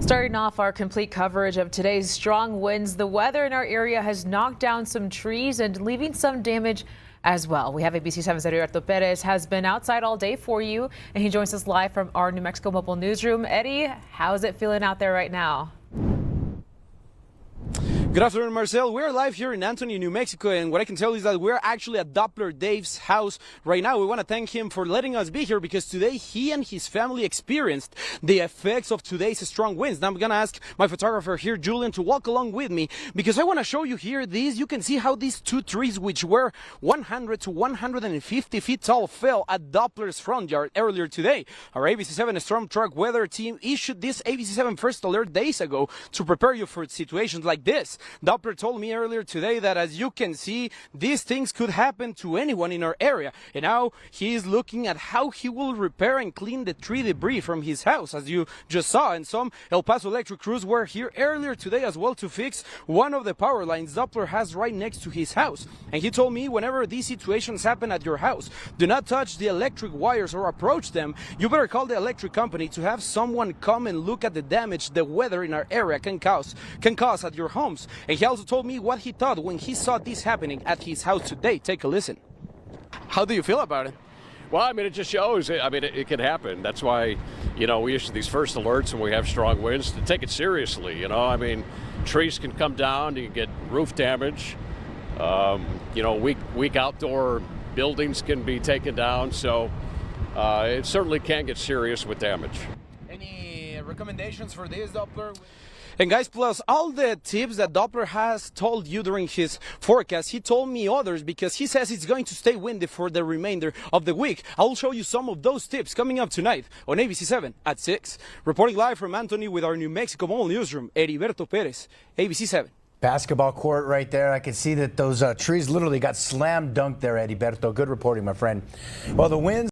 Starting off our complete coverage of today's strong winds, the weather in our area has knocked down some trees and leaving some damage as well. We have ABC-7's Eddie Perez has been outside all day for you, and he joins us live from our New Mexico mobile newsroom. Eddie, how's it feeling out there right now? Good afternoon, Marcel. We're live here in Anthony, New Mexico, and what I can tell you is that we're actually at Doppler Dave's house right now. We want to thank him for letting us be here because today he and his family experienced the effects of today's strong winds. Now I'm going to ask my photographer here, Julian, to walk along with me because I want to show you here these. You can see how these two trees, which were 100 to 150 feet tall, fell at Doppler's front yard earlier today. Our ABC-7 Storm Track Weather team issued this ABC-7 first alert days ago to prepare you for situations like this. Doppler told me earlier today that, as you can see, these things could happen to anyone in our area. And now he is looking at how he will repair and clean the tree debris from his house, as you just saw. And some El Paso electric crews were here earlier today as well to fix one of the power lines Doppler has right next to his house. And he told me whenever these situations happen at your house, do not touch the electric wires or approach them. You better call the electric company to have someone come and look at the damage the weather in our area can cause at your homes. And he also told me what he thought when he saw this happening at his house today. Take a listen. How do you feel about it? Well, I mean, it just shows, it can happen. That's why, we issue these first alerts when we have strong winds to take it seriously, trees can come down, you can get roof damage, weak outdoor buildings can be taken down, so it certainly can get serious with damage. Any recommendations for this, Doppler? And guys, plus all the tips that Doppler has told you during his forecast, he told me others because he says it's going to stay windy for the remainder of the week. I'll show you some of those tips coming up tonight on ABC-7 at 6. Reporting live from Anthony with our New Mexico mobile newsroom, Heriberto Perez, ABC-7. Basketball court right there. I can see that those trees literally got slam dunked there, Heriberto. Good reporting, my friend. Well, the winds